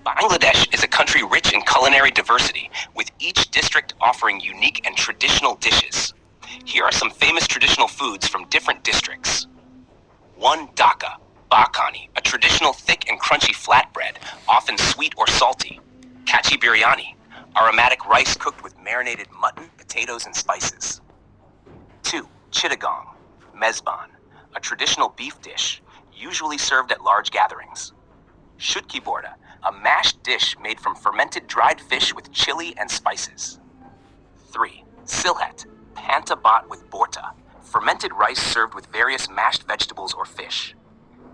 Bangladesh is a country rich in culinary diversity, with each district offering unique and traditional dishes. Here are some famous traditional foods from different districts. 1. Dhaka, Bakhani, a traditional thick and crunchy flatbread, often sweet or salty. Kachchi biryani, aromatic rice cooked with marinated mutton, potatoes, and spices. 2. Chittagong, Mezbani, a traditional beef dish, usually served at large gatherings. Shutki borda, a mashed dish made from fermented dried fish with chili and spices. 3. Sylhet, Panta Bhat with borta, fermented rice served with various mashed vegetables or fish.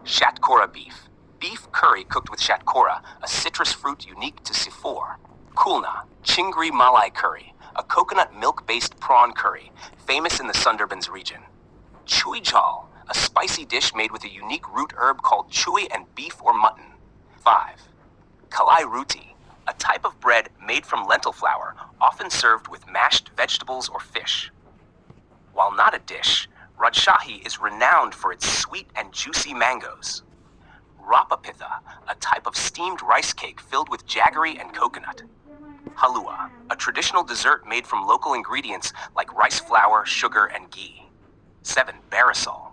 Chattogram beef, beef curry cooked with chattogram, a citrus fruit unique to Sylhet. Kulna, Chingri Malai curry, a coconut milk-based prawn curry, famous in the Sundarbans region. Jhal, a spicy dish made with a unique root herb called chui and beef or mutton. 5. Kalai roti, a type of bread made from lentil flour, often served with mashed vegetables or fish. While not a dish, Rajshahi is renowned for its sweet and juicy mangoes. Pitha, a type of steamed rice cake filled with jaggery and coconut. Halua, a traditional dessert made from local ingredients like rice flour, sugar, and ghee. 7. Barasal.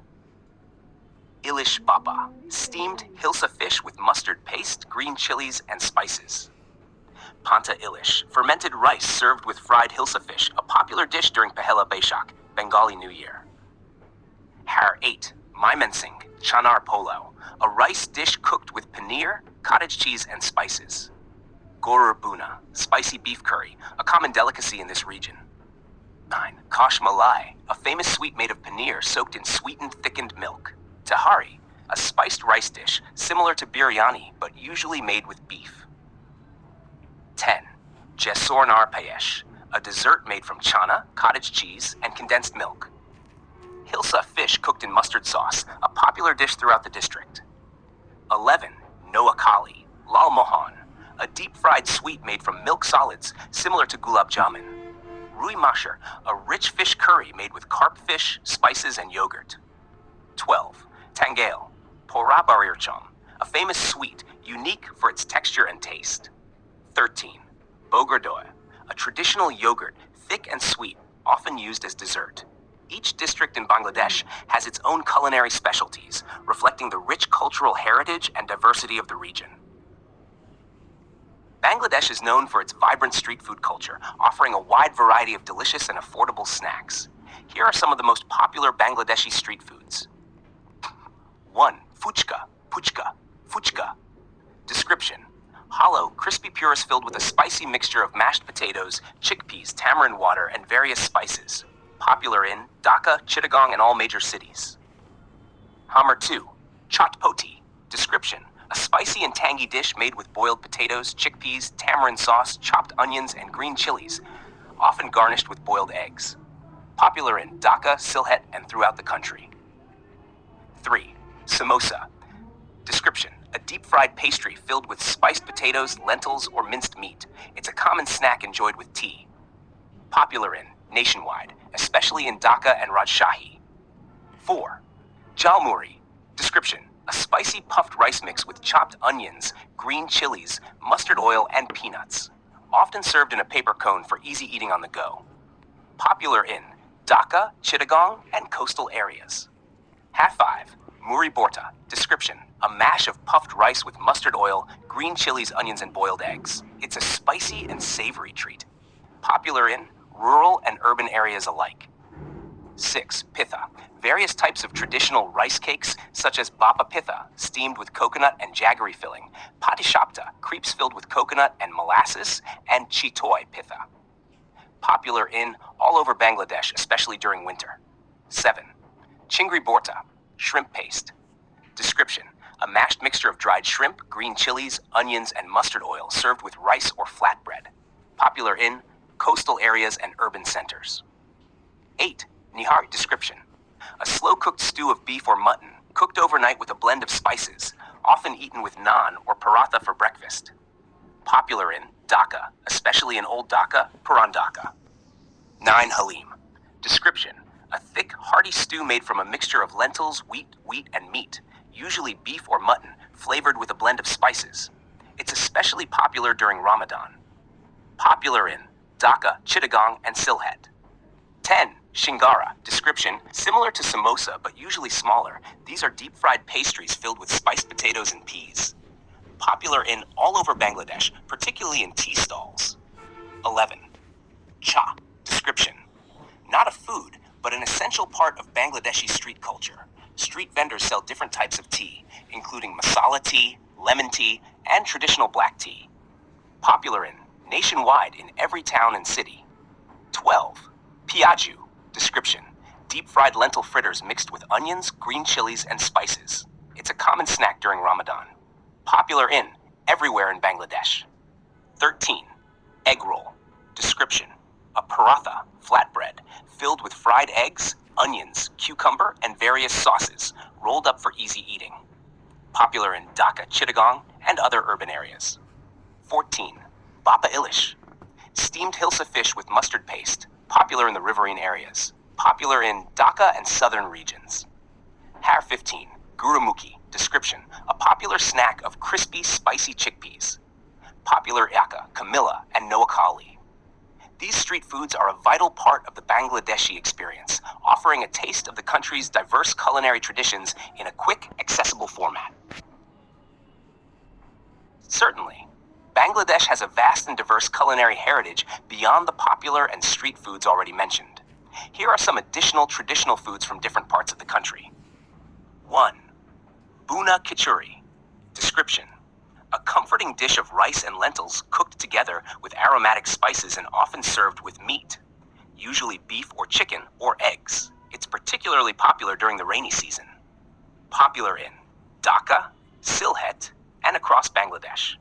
Ilish bapa, steamed hilsa fish with mustard paste, green chilies, and spices. Panta Ilish, fermented rice served with fried hilsa fish, a popular dish during Pehela Baishak, Bengali New Year. Har 8. Mymensing, chanar polo, a rice dish cooked with paneer, cottage cheese, and spices. Gorur buna, spicy beef curry, a common delicacy in this region. 9. Kosh malai, a famous sweet made of paneer soaked in sweetened, thickened milk. Tahari, a spiced rice dish similar to biryani but usually made with beef. 10. Jesornar payesh, a dessert made from chana, cottage cheese, and condensed milk. Hilsa fish cooked in mustard sauce, a popular dish throughout the district. 11. Noakali, lal mohan, a deep-fried sweet made from milk solids similar to gulab jamun. Rui masher, a rich fish curry made with carp fish, spices, and yogurt. 12. Tangale, porabarircham, a famous sweet, unique for its texture and taste. 13. Bogordoy, a traditional yogurt, thick and sweet, often used as dessert. Each district in Bangladesh has its own culinary specialties, reflecting the rich cultural heritage and diversity of the region. Bangladesh is known for its vibrant street food culture, offering a wide variety of delicious and affordable snacks. Here are some of the most popular Bangladeshi street foods. 1. Fuchka. Description: hollow, crispy puris filled with a spicy mixture of mashed potatoes, chickpeas, tamarind water, and various spices. Popular in Dhaka, Chittagong, and all major cities. Hammer 2. Chotpoti. Description: a spicy and tangy dish made with boiled potatoes, chickpeas, tamarind sauce, chopped onions, and green chilies, often garnished with boiled eggs. Popular in Dhaka, Sylhet, and throughout the country. 3. Samosa. Description: a deep-fried pastry filled with spiced potatoes, lentils, or minced meat. It's a common snack enjoyed with tea. Popular in nationwide, especially in Dhaka and Rajshahi. 4. Muri. Description: a spicy puffed rice mix with chopped onions, green chilies, mustard oil, and peanuts. Often served in a paper cone for easy eating on the go. Popular in Dhaka, Chittagong, and coastal areas. 5. Muri borta. Description: a mash of puffed rice with mustard oil, green chilies, onions, and boiled eggs. It's a spicy and savory treat. Popular in rural and urban areas alike. 6. Pitha. Various types of traditional rice cakes, such as bapa pitha, steamed with coconut and jaggery filling, patishapta, crepes filled with coconut and molasses, and chitoy pitha. Popular in all over Bangladesh, especially during winter. 7. Chingri borta, shrimp paste. Description: a mashed mixture of dried shrimp, green chilies, onions, and mustard oil served with rice or flatbread. Popular in coastal areas and urban centers. 8. Nihari. Description: a slow-cooked stew of beef or mutton, cooked overnight with a blend of spices, often eaten with naan or paratha for breakfast. Popular in Dhaka, especially in Old Dhaka, Puran Dhaka. 9. Halim. Description: a thick, hearty stew made from a mixture of lentils, wheat, and meat, usually beef or mutton, flavored with a blend of spices. It's It's especially popular during Ramadan. Popular in Dhaka, Chittagong, and Sylhet. 10. Shingara. Description: similar to samosa but usually smaller, these are deep-fried pastries filled with spiced potatoes and peas. Popular in all over Bangladesh, particularly in tea stalls. 11. Cha. Description: not a food, but an essential part of Bangladeshi street culture. Street vendors sell different types of tea, including masala tea, lemon tea, and traditional black tea. Popular in nationwide in every town and city. 12. Piaju. Description: deep-fried lentil fritters mixed with onions, green chilies, and spices. It's a common snack during Ramadan. Popular in everywhere in Bangladesh. 13. Egg roll. Description: a paratha, flatbread, filled with fried eggs, onions, cucumber, and various sauces, rolled up for easy eating. Popular in Dhaka, Chittagong, and other urban areas. 14. Panta Ilish. Steamed hilsa fish with mustard paste, popular in the riverine areas. Popular in Dhaka and southern regions. Har 15. Gurumukhi. Description: a popular snack of crispy, spicy chickpeas. Popular Yaka, Camilla, and Noakali. These street foods are a vital part of the Bangladeshi experience, offering a taste of the country's diverse culinary traditions in a quick, accessible format. Certainly, Bangladesh has a vast and diverse culinary heritage beyond the popular and street foods already mentioned. Here are some additional traditional foods from different parts of the country. 1. Bhuna Khichuri. Description: a comforting dish of rice and lentils cooked together with aromatic spices and often served with meat, usually beef or chicken or eggs. It's particularly popular during the rainy season. Popular in Dhaka, Sylhet, and across Bangladesh.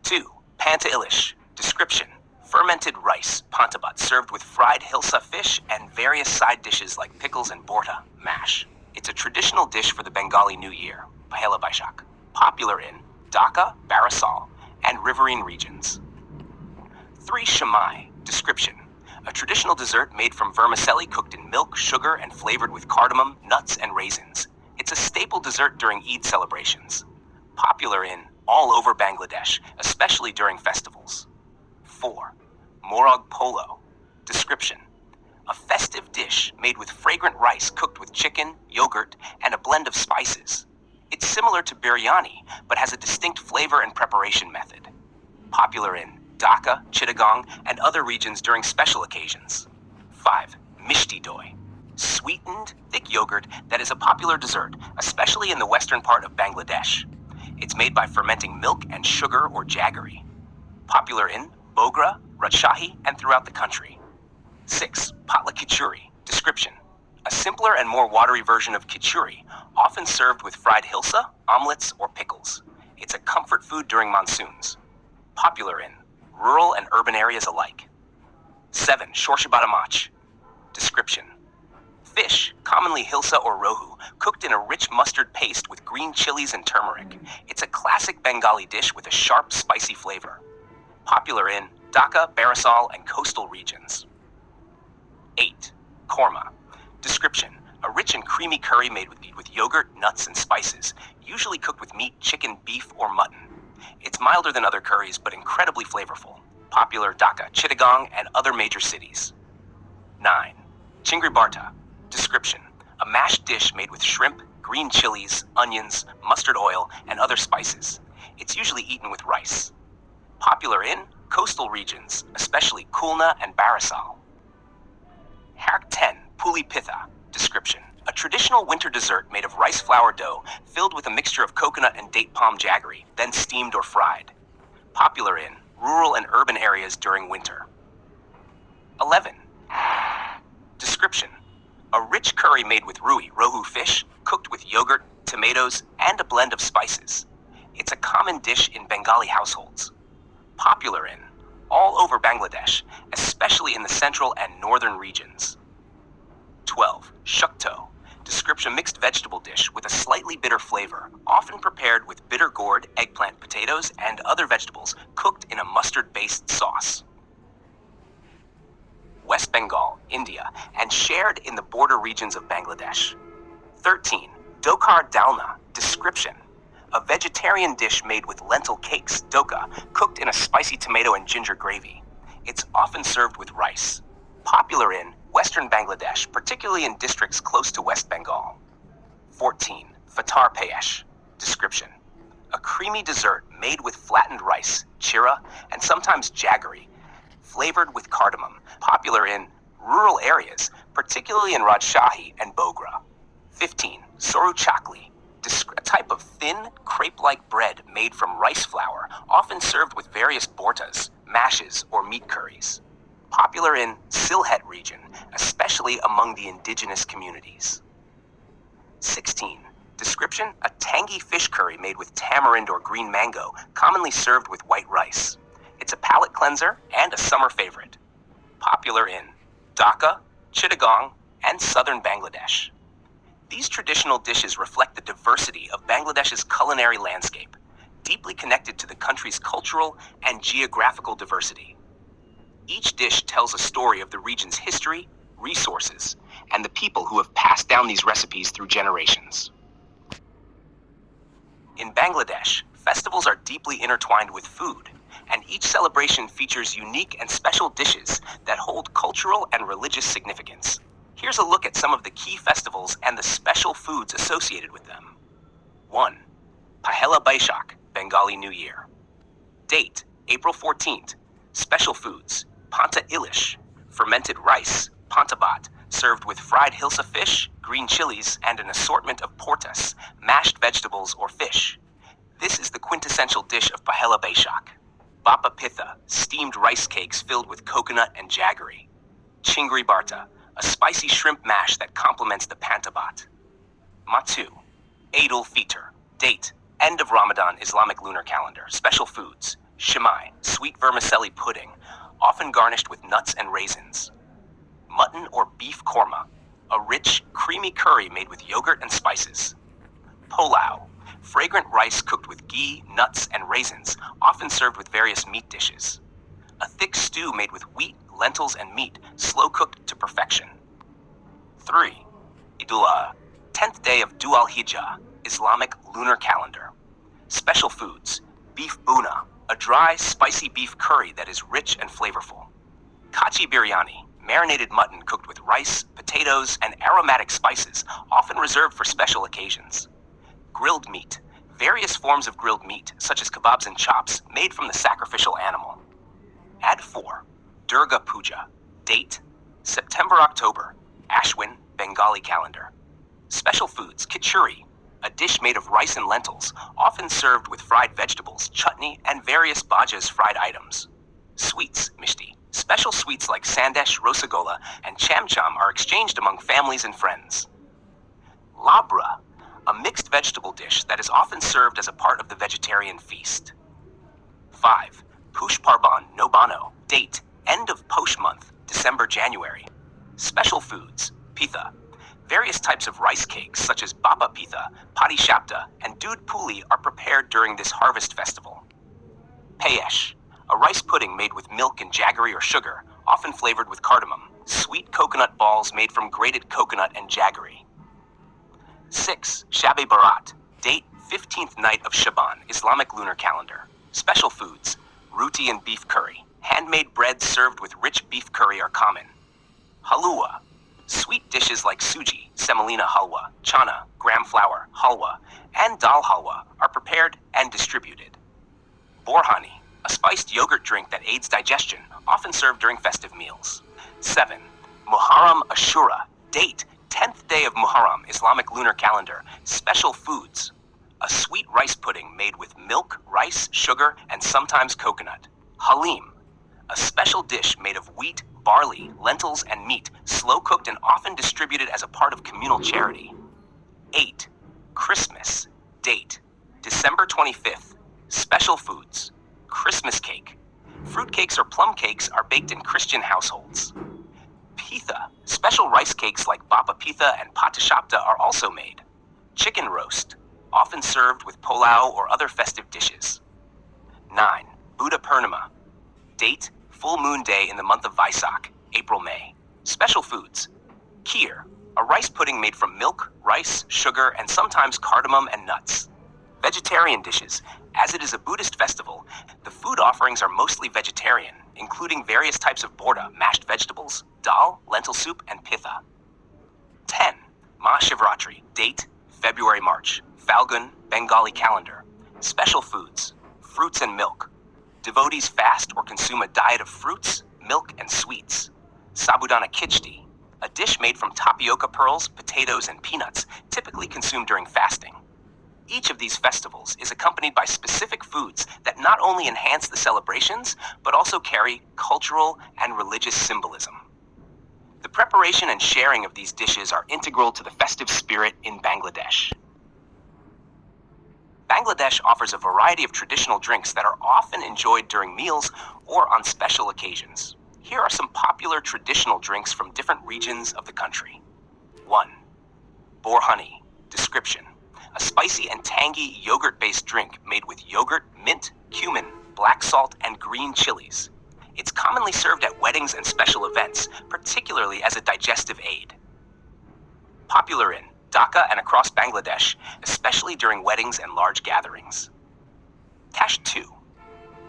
2. Panta Ilish. Description: fermented rice, Panta Bhat, served with fried hilsa fish and various side dishes like pickles and borta, mash. It's a traditional dish for the Bengali New Year, Pahela Baishak. Popular in Dhaka, Barisal, and riverine regions. 3. Shamai. Description: a traditional dessert made from vermicelli cooked in milk, sugar, and flavored with cardamom, nuts, and raisins. It's a staple dessert during Eid celebrations. Popular in all over Bangladesh, especially during festivals. 4. Morag polo. Description: a festive dish made with fragrant rice cooked with chicken, yogurt, and a blend of spices. It's similar to biryani, but has a distinct flavor and preparation method. Popular in Dhaka, Chittagong, and other regions during special occasions. 5. Mishti doi. Sweetened, thick yogurt that is a popular dessert, especially in the western part of Bangladesh. It's made by fermenting milk and sugar or jaggery. Popular in Bogra, Rajshahi, and throughout the country. 6. Bhuna Khichuri. Description: a simpler and more watery version of khichuri, often served with fried hilsa, omelets, or pickles. It's a comfort food during monsoons. Popular in rural and urban areas alike. 7. Shorshe Ilish. Description: fish, commonly hilsa or rohu, cooked in a rich mustard paste with green chilies and turmeric. It's a classic Bengali dish with a sharp, spicy flavor. Popular in Dhaka, Barisal, and coastal regions. 8. Korma. Description: a rich and creamy curry made with yogurt, nuts, and spices, usually cooked with meat, chicken, beef, or mutton. It's milder than other curries, but incredibly flavorful. Popular Dhaka, Chittagong, and other major cities. 9. Chingri barta. Description: a mashed dish made with shrimp, green chilies, onions, mustard oil, and other spices. It's usually eaten with rice. Popular in coastal regions, especially Khulna and Barisal. Har 10. Puli Pitha. Description: a traditional winter dessert made of rice flour dough filled with a mixture of coconut and date palm jaggery, then steamed or fried. Popular in rural and urban areas during winter. 11. Description: a rich curry made with rohu fish, cooked with yogurt, tomatoes, and a blend of spices. It's a common dish in Bengali households. Popular in all over Bangladesh, especially in the central and northern regions. 12. Shukto. Description: mixed vegetable dish with a slightly bitter flavor, often prepared with bitter gourd, eggplant, potatoes, and other vegetables cooked in a mustard-based sauce. West Bengal, India, and shared in the border regions of Bangladesh. 13. Dokar dalna. Description: a vegetarian dish made with lentil cakes, Dhaka, cooked in a spicy tomato and ginger gravy. It's often served with rice. Popular in western Bangladesh, particularly in districts close to West Bengal. 14. Fatar payesh. Description: a creamy dessert made with flattened rice, chira, and sometimes jaggery, flavored with cardamom. Popular in rural areas, particularly in Rajshahi and Bogra. 15. Soru chakli. A type of thin, crepe-like bread made from rice flour, often served with various bortas, mashes, or meat curries. Popular in Sylhet region, especially among the indigenous communities. 16. Description: a tangy fish curry made with tamarind or green mango, commonly served with white rice. It's a palate cleanser and a summer favorite. Popular in Dhaka, Chittagong, and southern Bangladesh. These traditional dishes reflect the diversity of Bangladesh's culinary landscape, deeply connected to the country's cultural and geographical diversity. Each dish tells a story of the region's history, resources, and the people who have passed down these recipes through generations. In Bangladesh, festivals are deeply intertwined with food, and each celebration features unique and special dishes that hold cultural and religious significance. Here's a look at some of the key festivals and the special foods associated with them. 1. Pahela Baishak, Bengali New Year. Date: April 14th. Special foods: Panta Ilish, fermented rice, Panta Bhat, served with fried hilsa fish, green chilies, and an assortment of portas, mashed vegetables or fish. This is the quintessential dish of Pahela Baishak. Bapa Pitha, steamed rice cakes filled with coconut and jaggery. Chingri Barta, a spicy shrimp mash that complements the Panta Bhat. Matu, Eid al-Fitr. Date: end of Ramadan Islamic lunar calendar. Special foods: shimai, sweet vermicelli pudding, often garnished with nuts and raisins. Mutton or beef korma, a rich, creamy curry made with yogurt and spices. Pulao, fragrant rice cooked with ghee, nuts, and raisins, often served with various meat dishes. A thick stew made with wheat, lentils, and meat, slow-cooked to perfection. 3. Idul-Adha, 10th day of Dhul Hijjah, Islamic lunar calendar. Special foods: beef bhuna, a dry, spicy beef curry that is rich and flavorful. Kachchi biryani, marinated mutton cooked with rice, potatoes, and aromatic spices, often reserved for special occasions. Grilled meat, various forms of grilled meat, such as kebabs and chops, made from the sacrificial animal. Add 4. Durga Puja. Date: September-October, Ashwin, Bengali calendar. Special foods: khichuri, a dish made of rice and lentils, often served with fried vegetables, chutney, and various bhajas fried items. Sweets: mishti. Special sweets like sandesh, Roshogolla, and cham-cham are exchanged among families and friends. Labra, a mixed vegetable dish that is often served as a part of the vegetarian feast. 5. Push Parban Nobano. Date: end of Posh month, December-January. Special foods: pitha. Various types of rice cakes, such as bapa pitha, pati shapta, and doodh puli, are prepared during this harvest festival. Payesh, a rice pudding made with milk and jaggery or sugar, often flavored with cardamom. Sweet coconut balls made from grated coconut and jaggery. 6. Shab-e Barat. Date: 15th night of Shaban, Islamic lunar calendar. Special foods: roti and beef curry. Handmade breads served with rich beef curry are common. Halua. Sweet dishes like suji, semolina halwa, chana, gram flour, halwa, and dal halwa are prepared and distributed. Borhani, a spiced yogurt drink that aids digestion, often served during festive meals. 7. Muharram Ashura. Date: 10th day of Muharram, Islamic lunar calendar. Special foods: a sweet rice pudding made with milk, rice, sugar, and sometimes coconut. Halim, a special dish made of wheat, barley, lentils, and meat, slow-cooked and often distributed as a part of communal charity. 8. Christmas. Date: December 25th. Special foods: Christmas cake. Fruit cakes or plum cakes are baked in Christian households. Pitha. Special rice cakes like bapa pitha and patishapta are also made. Chicken roast, often served with pulao or other festive dishes. 9. Buddha Purnima. Date: full moon day in the month of Vaisak, April-May. Special foods: kheer, a rice pudding made from milk, rice, sugar, and sometimes cardamom and nuts. Vegetarian dishes. As it is a Buddhist festival, the food offerings are mostly vegetarian, including various types of borda, mashed vegetables, dal, lentil soup, and pitha. 10. Mahashivratri, date, February-March, Falgun, Bengali calendar. Special foods, fruits and milk. Devotees fast or consume a diet of fruits, milk, and sweets. Sabudana Khichdi, a dish made from tapioca pearls, potatoes, and peanuts, typically consumed during fasting. Each of these festivals is accompanied by specific foods that not only enhance the celebrations, but also carry cultural and religious symbolism. The preparation and sharing of these dishes are integral to the festive spirit in Bangladesh. Bangladesh offers a variety of traditional drinks that are often enjoyed during meals or on special occasions. Here are some popular traditional drinks from different regions of the country. 1. Bor honey. Description: a spicy and tangy yogurt-based drink made with yogurt, mint, cumin, black salt, and green chilies. It's commonly served at weddings and special events, particularly as a digestive aid. Popular in Dhaka and across Bangladesh, especially during weddings and large gatherings. Tash 2.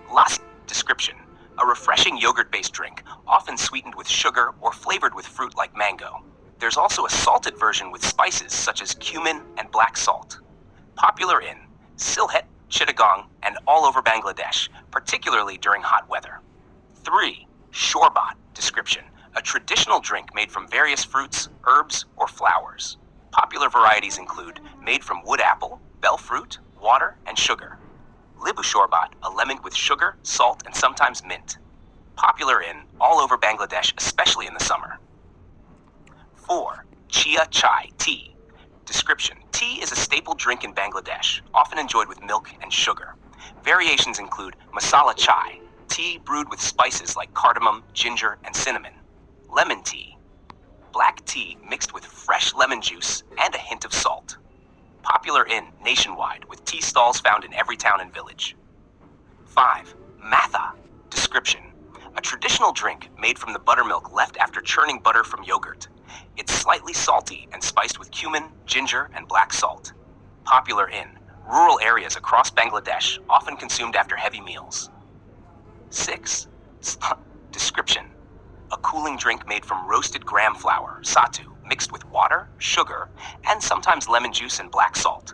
Lassi. Description: a refreshing yogurt-based drink, often sweetened with sugar or flavored with fruit like mango. There's also a salted version with spices such as cumin and black salt. Popular in Sylhet, Chittagong, and all over Bangladesh, particularly during hot weather. 3. Shorbat. Description: a traditional drink made from various fruits, herbs, or flowers. Popular varieties include made from wood apple, bell fruit, water, and sugar. Libu shorbat, a lemon with sugar, salt, and sometimes mint. Popular in all over Bangladesh, especially in the summer. 4. Chia chai tea. Description: tea is a staple drink in Bangladesh, often enjoyed with milk and sugar. Variations include masala chai, tea brewed with spices like cardamom, ginger, and cinnamon. Lemon tea, black tea mixed with fresh lemon juice and a hint of salt. Popular in nationwide, with tea stalls found in every town and village. 5. Matha. Description: a traditional drink made from the buttermilk left after churning butter from yogurt. It's slightly salty and spiced with cumin, ginger, and black salt. Popular in rural areas across Bangladesh, often consumed after heavy meals. 6. Description: a cooling drink made from roasted gram flour, sattu, mixed with water, sugar, and sometimes lemon juice and black salt.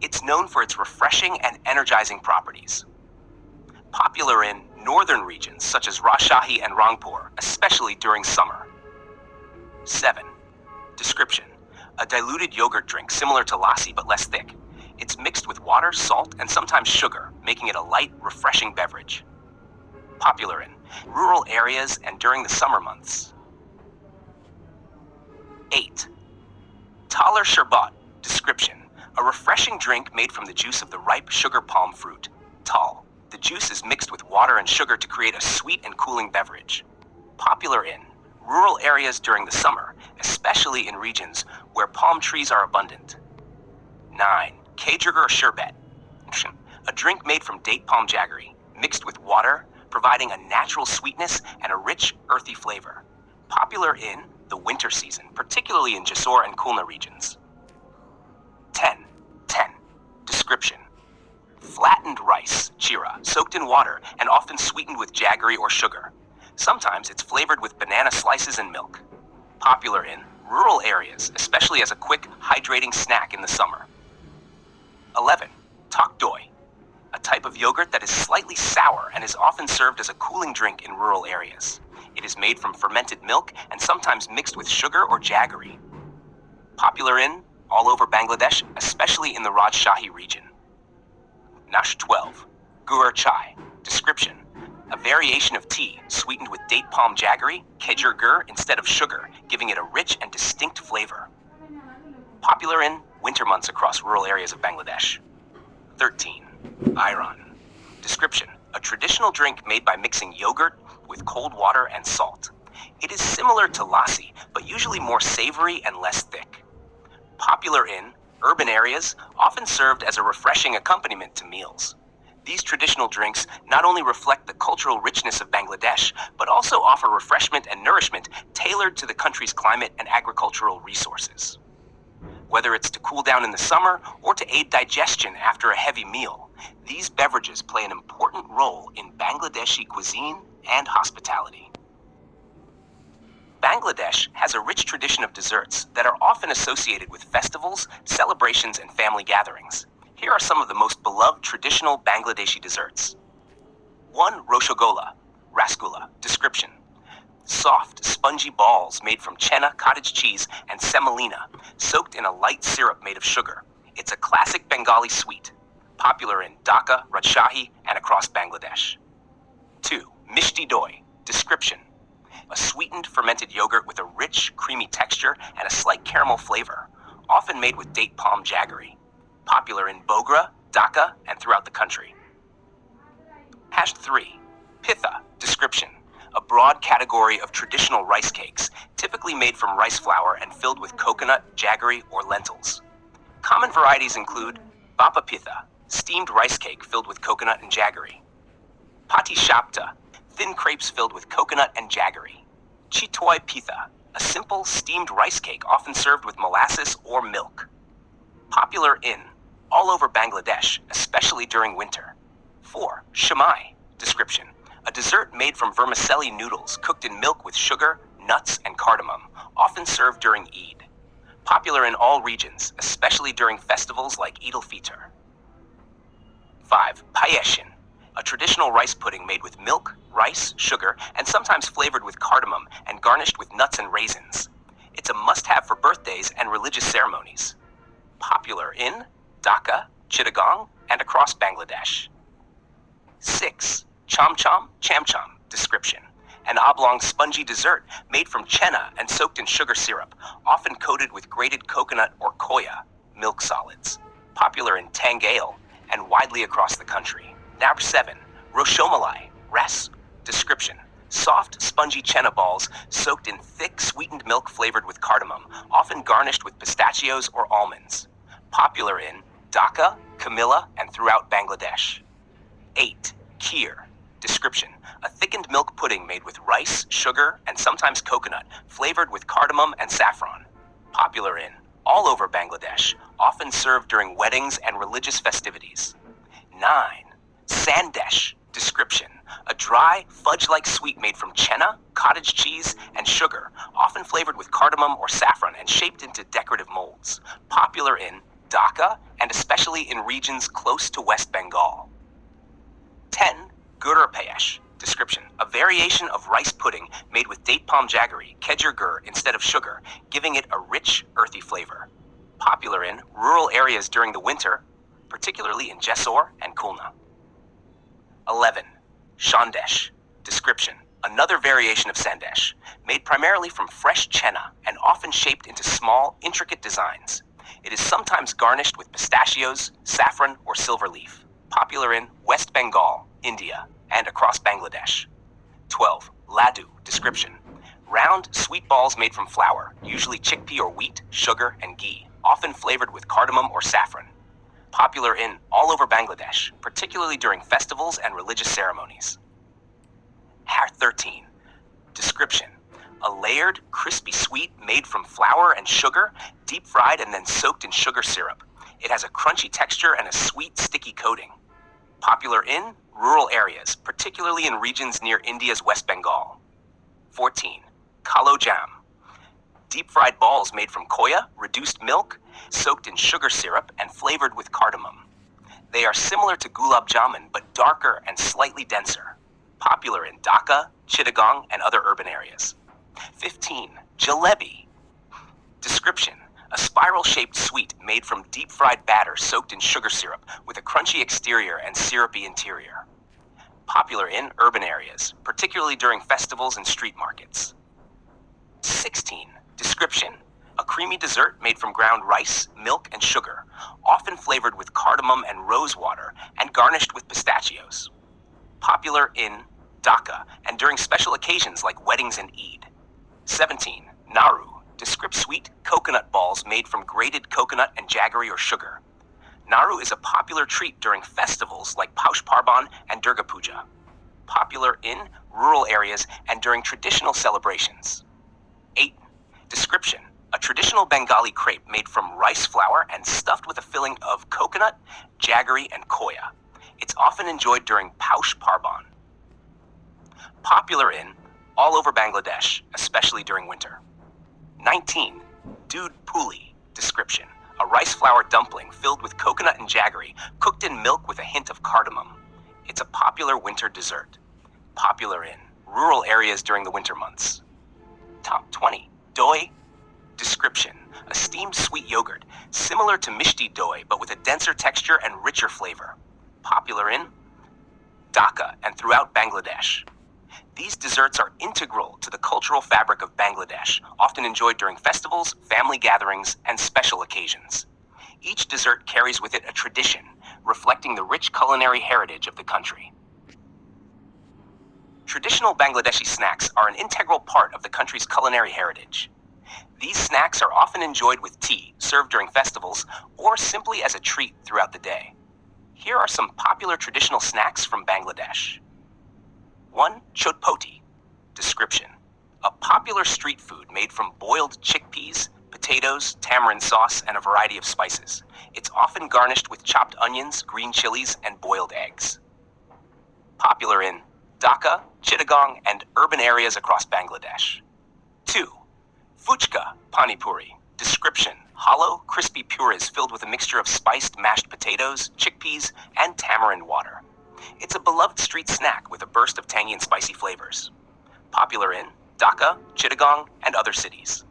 It's known for its refreshing and energizing properties. Popular in northern regions such as Rajshahi and Rangpur, especially during summer. 7. Description: a diluted yogurt drink similar to lassi but less thick. It's mixed with water, salt, and sometimes sugar, making it a light, refreshing beverage. Popular in rural areas and during the summer months. 8. Talar Sharbat. Description: a refreshing drink made from the juice of the ripe sugar palm fruit, tal. The juice is mixed with water and sugar to create a sweet and cooling beverage. Popular in rural areas during the summer, especially in regions where palm trees are abundant. 9. Kajur Sherbet. A drink made from date palm jaggery, mixed with water, providing a natural sweetness and a rich, earthy flavor. Popular in the winter season, particularly in Jessore and Khulna regions. 10. Description: flattened rice, chira, soaked in water and often sweetened with jaggery or sugar. Sometimes it's flavored with banana slices and milk. Popular in rural areas, especially as a quick, hydrating snack in the summer. 11. Tok doi. A type of yogurt that is slightly sour and is often served as a cooling drink in rural areas. It is made from fermented milk and sometimes mixed with sugar or jaggery. Popular in all over Bangladesh, especially in the Rajshahi region. Nash 12. Gur chai. Description: a variation of tea sweetened with date palm jaggery, kejur gur, instead of sugar, giving it a rich and distinct flavor. Popular in winter months across rural areas of Bangladesh. 13. Ayran. Description: a traditional drink made by mixing yogurt with cold water and salt. It is similar to lassi, but usually more savory and less thick. Popular in urban areas, often served as a refreshing accompaniment to meals. These traditional drinks not only reflect the cultural richness of Bangladesh, but also offer refreshment and nourishment tailored to the country's climate and agricultural resources. Whether it's to cool down in the summer or to aid digestion after a heavy meal, these beverages play an important role in Bangladeshi cuisine and hospitality. Bangladesh has a rich tradition of desserts that are often associated with festivals, celebrations, and family gatherings. Here are some of the most beloved traditional Bangladeshi desserts. 1. Roshogolla, rasgulla. Description: soft, spongy balls made from chenna, cottage cheese, and semolina, soaked in a light syrup made of sugar. It's a classic Bengali sweet, popular in Dhaka, Rajshahi, and across Bangladesh. 2. Mishti doi. Description: a sweetened fermented yogurt with a rich, creamy texture and a slight caramel flavor, often made with date palm jaggery, popular in Bogra, Dhaka, and throughout the country. 3. Pitha. Description: a broad category of traditional rice cakes, typically made from rice flour and filled with coconut, jaggery, or lentils. Common varieties include Bapa Pitha, steamed rice cake filled with coconut and jaggery; Pati Shapta, thin crepes filled with coconut and jaggery; Chitoi Pitha, a simple steamed rice cake often served with molasses or milk. Popular in all over Bangladesh, especially during winter. 4. Shumai. Description: a dessert made from vermicelli noodles cooked in milk with sugar, nuts, and cardamom, often served during Eid. Popular in all regions, especially during festivals like Eid al-Fitr. 5. Payeshin, a traditional rice pudding made with milk, rice, sugar, and sometimes flavored with cardamom and garnished with nuts and raisins. It's a must-have for birthdays and religious ceremonies. Popular in Dhaka, Chittagong, and across Bangladesh. 6. Cham cham. Description: an oblong spongy dessert made from chenna and soaked in sugar syrup, often coated with grated coconut or koya, milk solids. Popular in Tangail and widely across the country. 7. Roshomalai, ras. Description: soft, spongy chenna balls soaked in thick, sweetened milk flavored with cardamom, often garnished with pistachios or almonds. Popular in Dhaka, Kamilla, and throughout Bangladesh. 8. Kheer. Description: a thickened milk pudding made with rice, sugar, and sometimes coconut, flavored with cardamom and saffron. Popular in all over Bangladesh, often served during weddings and religious festivities. 9. Sandesh. Description: a dry, fudge-like sweet made from chenna, cottage cheese, and sugar, often flavored with cardamom or saffron and shaped into decorative molds. Popular in Dhaka and especially in regions close to West Bengal. 10. Gur payesh. Description: a variation of rice pudding made with date palm jaggery, khejur gur, instead of sugar, giving it a rich, earthy flavor. Popular in rural areas during the winter, particularly in Jessore and Khulna. 11. Sandesh. Description: another variation of sandesh, made primarily from fresh chenna and often shaped into small, intricate designs. It is sometimes garnished with pistachios, saffron, or silver leaf. Popular in West Bengal, India, and across Bangladesh. 12. Laddu. Description: round, sweet balls made from flour, usually chickpea or wheat, sugar, and ghee, often flavored with cardamom or saffron. Popular in all over Bangladesh, particularly during festivals and religious ceremonies. 13. Description: a layered, crispy sweet made from flour and sugar, deep fried and then soaked in sugar syrup. It has a crunchy texture and a sweet, sticky coating. Popular in rural areas, particularly in regions near India's West Bengal. 14. Kalo jam. Deep-fried balls made from koya, reduced milk, soaked in sugar syrup, and flavored with cardamom. They are similar to gulab jamun, but darker and slightly denser. Popular in Dhaka, Chittagong, and other urban areas. 15. Jalebi. Description: a spiral-shaped sweet made from deep-fried batter soaked in sugar syrup with a crunchy exterior and syrupy interior. Popular in urban areas, particularly during festivals and street markets. 16. Description: a creamy dessert made from ground rice, milk, and sugar, often flavored with cardamom and rose water and garnished with pistachios. Popular in Dhaka and during special occasions like weddings and Eid. 17. Naru. Descript sweet coconut balls made from grated coconut and jaggery or sugar. Naru is a popular treat during festivals like Paush Parban and Durga Puja. Popular in rural areas and during traditional celebrations. 8. Description: a traditional Bengali crepe made from rice flour and stuffed with a filling of coconut, jaggery, and koya. It's often enjoyed during Paush Parban. Popular in all over Bangladesh, especially during winter. 19. Doodh puli. Description: a rice flour dumpling filled with coconut and jaggery, cooked in milk with a hint of cardamom. It's a popular winter dessert. Popular in rural areas during the winter months. Top 20. Doi. Description: a steamed sweet yogurt, similar to mishti doi but with a denser texture and richer flavor. Popular in Dhaka and throughout Bangladesh. These desserts are integral to the cultural fabric of Bangladesh, often enjoyed during festivals, family gatherings, and special occasions. Each dessert carries with it a tradition, reflecting the rich culinary heritage of the country. Traditional Bangladeshi snacks are an integral part of the country's culinary heritage. These snacks are often enjoyed with tea, served during festivals, or simply as a treat throughout the day. Here are some popular traditional snacks from Bangladesh. 1. Chotpoti. Description: a popular street food made from boiled chickpeas, potatoes, tamarind sauce, and a variety of spices. It's often garnished with chopped onions, green chilies, and boiled eggs. Popular in Dhaka, Chittagong, and urban areas across Bangladesh. 2. Fuchka Pani Puri. Description: hollow, crispy purees filled with a mixture of spiced mashed potatoes, chickpeas, and tamarind water. It's a beloved street snack with a burst of tangy and spicy flavors. Popular in Dhaka, Chittagong, and other cities.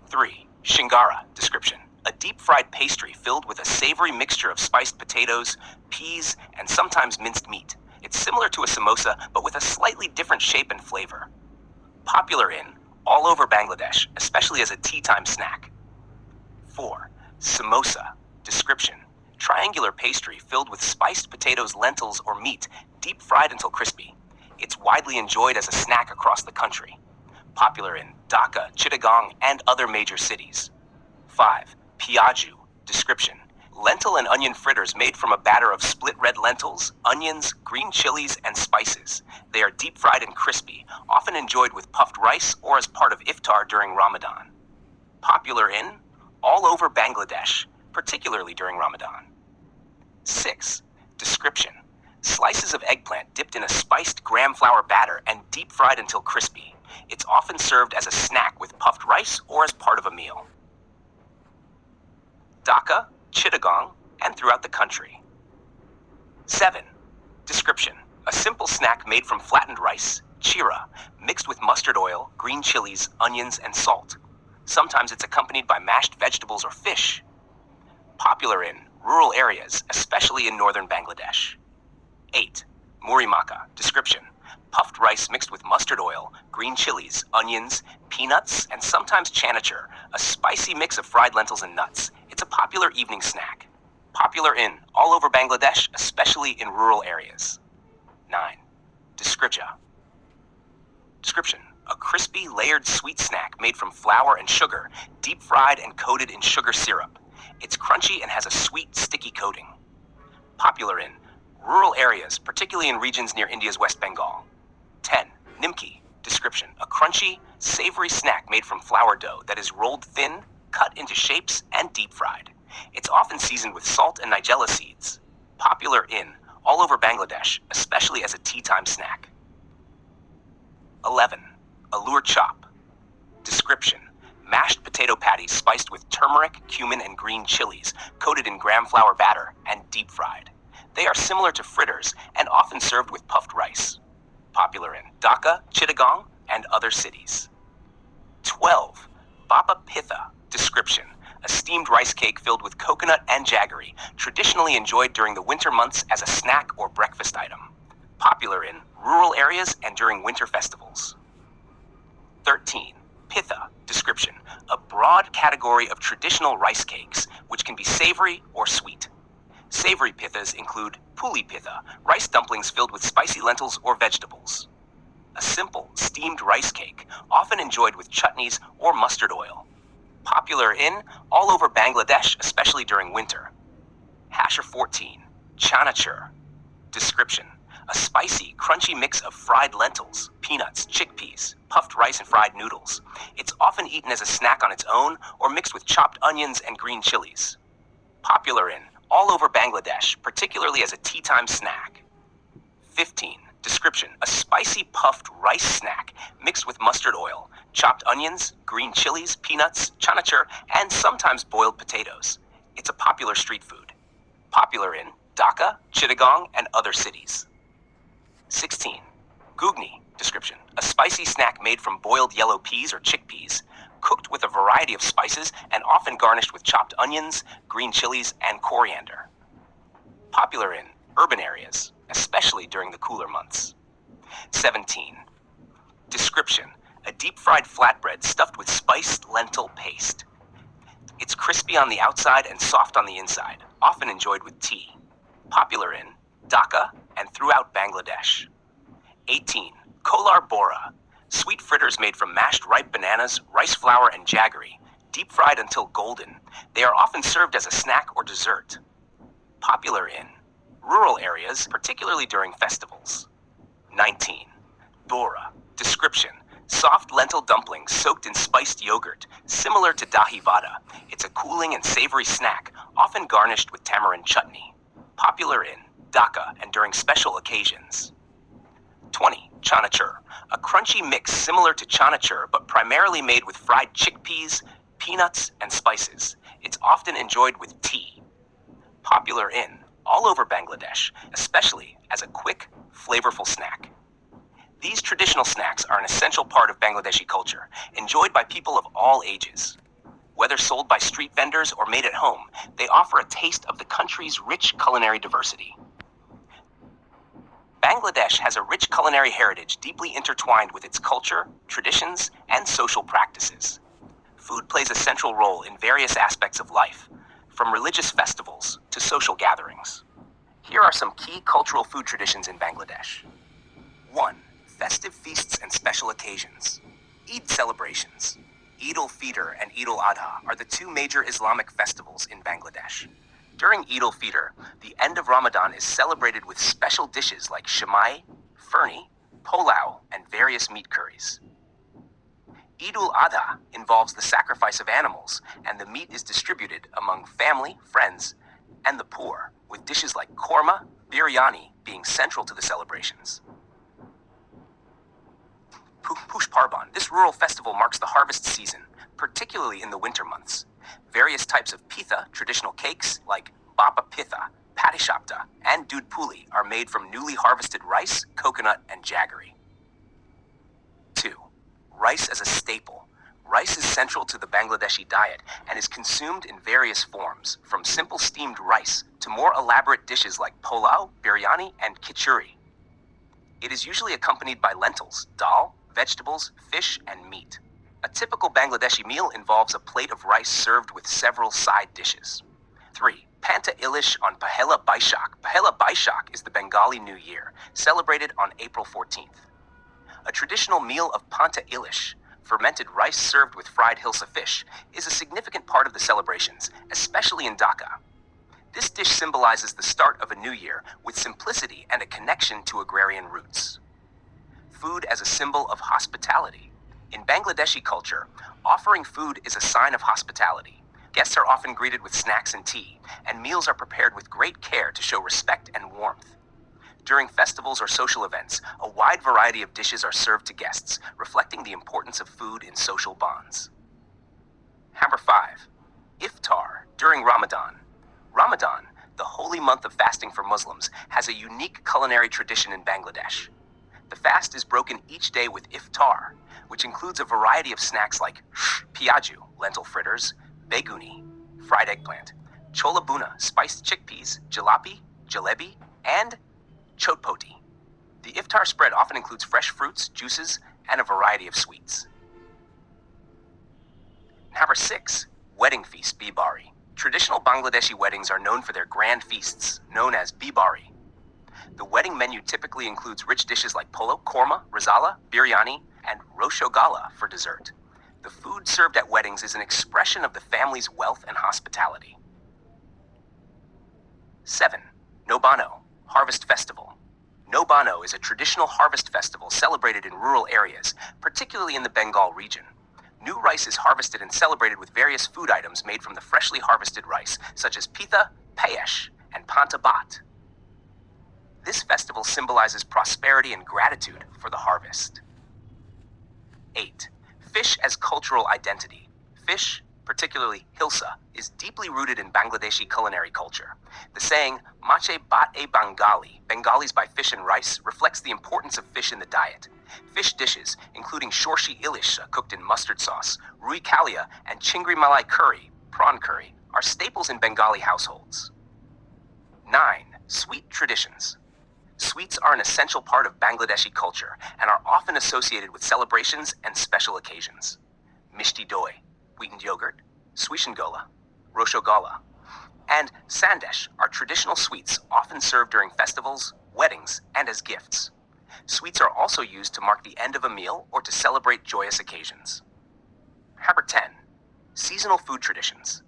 3. Shingara. Description: a deep-fried pastry filled with a savory mixture of spiced potatoes, peas, and sometimes minced meat. It's similar to a samosa, but with a slightly different shape and flavor. Popular in all over Bangladesh, especially as a tea-time snack. 4. Samosa. Description: triangular pastry filled with spiced potatoes, lentils, or meat, deep-fried until crispy. It's widely enjoyed as a snack across the country. Popular in Dhaka, Chittagong, and other major cities. 5. Piaju. Description: lentil and onion fritters made from a batter of split red lentils, onions, green chilies, and spices. They are deep-fried and crispy, often enjoyed with puffed rice or as part of iftar during Ramadan. Popular in all over Bangladesh, particularly during Ramadan. 6. Description: slices of eggplant dipped in a spiced gram flour batter and deep-fried until crispy. It's often served as a snack with puffed rice or as part of a meal. Dhaka, Chittagong, and throughout the country. 7. Description: a simple snack made from flattened rice, chira, mixed with mustard oil, green chilies, onions, and salt. Sometimes it's accompanied by mashed vegetables or fish. Popular in rural areas, especially in northern Bangladesh. 8. Muri maka. Description: puffed rice mixed with mustard oil, green chilies, onions, peanuts, and sometimes chanature, a spicy mix of fried lentils and nuts. It's a popular evening snack. Popular in all over Bangladesh, especially in rural areas. 9. Description: a crispy, layered sweet snack made from flour and sugar, deep-fried and coated in sugar syrup. It's crunchy and has a sweet, sticky coating. Popular in rural areas, particularly in regions near India's West Bengal. 10. Nimki. Description: a crunchy, savory snack made from flour dough that is rolled thin, cut into shapes, and deep-fried. It's often seasoned with salt and nigella seeds. Popular in all over Bangladesh, especially as a tea-time snack. 11. Alur chop. Description: mashed potato patties spiced with turmeric, cumin, and green chilies, coated in gram flour batter, and deep-fried. They are similar to fritters and often served with puffed rice. Popular in Dhaka, Chittagong, and other cities. 12. Bapa pitha. Description: a steamed rice cake filled with coconut and jaggery, traditionally enjoyed during the winter months as a snack or breakfast item. Popular in rural areas and during winter festivals. 13. Pitha. Description: a broad category of traditional rice cakes, which can be savory or sweet. Savory pithas include puli pitha, rice dumplings filled with spicy lentils or vegetables. A simple, steamed rice cake, often enjoyed with chutneys or mustard oil. Popular in all over Bangladesh, especially during winter. 14. Chanachur. Description: a spicy, crunchy mix of fried lentils, peanuts, chickpeas, puffed rice, and fried noodles. It's often eaten as a snack on its own or mixed with chopped onions and green chilies. Popular in all over Bangladesh, particularly as a tea time snack. 15. Description: a spicy puffed rice snack mixed with mustard oil, chopped onions, green chilies, peanuts, chanachur, and sometimes boiled potatoes. It's a popular street food. Popular in Dhaka, Chittagong, and other cities. 16. Gugni. Description: a spicy snack made from boiled yellow peas or chickpeas, cooked with a variety of spices and often garnished with chopped onions, green chilies, and coriander. Popular in urban areas, especially during the cooler months. 17. Description: a deep-fried flatbread stuffed with spiced lentil paste. It's crispy on the outside and soft on the inside, often enjoyed with tea. Popular in Dhaka and throughout Bangladesh. 18. Kolar bora. Sweet fritters made from mashed ripe bananas, rice flour, and jaggery, deep-fried until golden. They are often served as a snack or dessert. Popular in rural areas, particularly during festivals. 19. Bora. Description: soft lentil dumplings soaked in spiced yogurt, similar to dahi vada. It's a cooling and savory snack, often garnished with tamarind chutney. Popular in Dhaka and during special occasions. 20. Chanachur. A crunchy mix similar to chanachur but primarily made with fried chickpeas, peanuts, and spices. It's often enjoyed with tea. Popular in all over Bangladesh, especially as a quick, flavorful snack. These traditional snacks are an essential part of Bangladeshi culture, enjoyed by people of all ages. Whether sold by street vendors or made at home, they offer a taste of the country's rich culinary diversity. Bangladesh has a rich culinary heritage deeply intertwined with its culture, traditions, and social practices. Food plays a central role in various aspects of life, from religious festivals to social gatherings. Here are some key cultural food traditions in Bangladesh. 1. Festive feasts and special occasions. Eid celebrations. Eid al-Fitr and Eid al-Adha are the two major Islamic festivals in Bangladesh. During Eid al-Fitr, the end of Ramadan is celebrated with special dishes like shumai, ferni, pulao, and various meat curries. Eid al-Adha involves the sacrifice of animals, and the meat is distributed among family, friends, and the poor, with dishes like korma, biryani being central to the celebrations. Push Parban. This rural festival marks the harvest season, particularly in the winter months. Various types of pitha, traditional cakes like bapa pitha, patishapta, and dud puli are made from newly harvested rice, coconut, and jaggery. 2. Rice as a staple. Rice is central to the Bangladeshi diet and is consumed in various forms, from simple steamed rice to more elaborate dishes like pulao, biryani, and khichuri. It is usually accompanied by lentils, dal, vegetables, fish, and meat. A typical Bangladeshi meal involves a plate of rice served with several side dishes. 3. Panta Ilish on Pahela Baishak. Pahela Baishak is the Bengali New Year, celebrated on April 14th. A traditional meal of Panta Ilish, fermented rice served with fried hilsa fish, is a significant part of the celebrations, especially in Dhaka. This dish symbolizes the start of a new year with simplicity and a connection to agrarian roots. Food as a symbol of hospitality. In Bangladeshi culture, offering food is a sign of hospitality. Guests are often greeted with snacks and tea, and meals are prepared with great care to show respect and warmth. During festivals or social events, a wide variety of dishes are served to guests, reflecting the importance of food in social bonds. Number 5. Iftar during Ramadan. Ramadan, the holy month of fasting for Muslims, has a unique culinary tradition in Bangladesh. The fast is broken each day with iftar, which includes a variety of snacks like piaju, lentil fritters, beguni, fried eggplant, chola buna, spiced chickpeas, jalebi, and chotpoti. The iftar spread often includes fresh fruits, juices, and a variety of sweets. Number 6. Wedding feast, bibari. Traditional Bangladeshi weddings are known for their grand feasts, known as bibari. The wedding menu typically includes rich dishes like polo, korma, risala, biryani, and Roshogolla for dessert. The food served at weddings is an expression of the family's wealth and hospitality. 7. Nobano, Harvest Festival. Nobano is a traditional harvest festival celebrated in rural areas, particularly in the Bengal region. New rice is harvested and celebrated with various food items made from the freshly harvested rice, such as pitha, payesh, and Panta Bhat. This festival symbolizes prosperity and gratitude for the harvest. 8. Fish as cultural identity. Fish, particularly hilsa, is deeply rooted in Bangladeshi culinary culture. The saying, Mache Bhat e Bengali, Bengalis by fish and rice, reflects the importance of fish in the diet. Fish dishes, including Shorshe Ilish cooked in mustard sauce, Rui Kalia, and Chingri Malai curry, prawn curry, are staples in Bengali households. 9. Sweet traditions. Sweets are an essential part of Bangladeshi culture and are often associated with celebrations and special occasions. Mishti doi, wheatened yogurt, Swishengola, Roshogolla, and Sandesh are traditional sweets often served during festivals, weddings, and as gifts. Sweets are also used to mark the end of a meal or to celebrate joyous occasions. Number 10. Seasonal food traditions.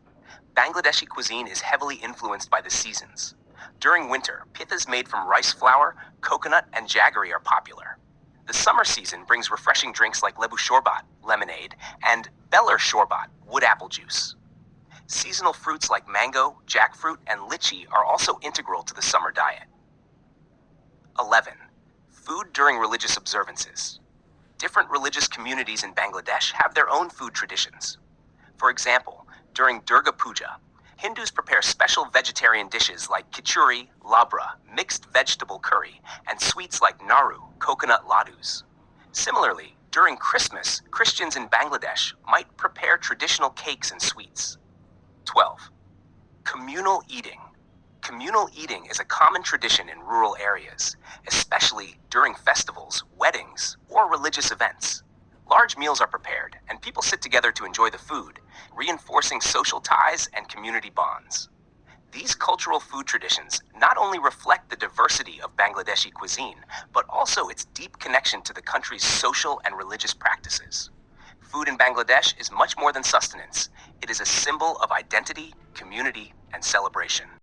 Bangladeshi cuisine is heavily influenced by the seasons. During winter, pithas made from rice flour, coconut, and jaggery are popular. The summer season brings refreshing drinks like lebu shorbat, lemonade, and beller shorbat, wood apple juice. Seasonal fruits like mango, jackfruit, and lychee are also integral to the summer diet. 11. Food during religious observances. Different religious communities in Bangladesh have their own food traditions. For example, during Durga Puja, Hindus prepare special vegetarian dishes like khichuri, labra, mixed vegetable curry, and sweets like naru, coconut ladus. Similarly, during Christmas, Christians in Bangladesh might prepare traditional cakes and sweets. 12. Communal eating. Communal eating is a common tradition in rural areas, especially during festivals, weddings, or religious events. Large meals are prepared, and people sit together to enjoy the food, reinforcing social ties and community bonds. These cultural food traditions not only reflect the diversity of Bangladeshi cuisine, but also its deep connection to the country's social and religious practices. Food in Bangladesh is much more than sustenance. It is a symbol of identity, community, and celebration.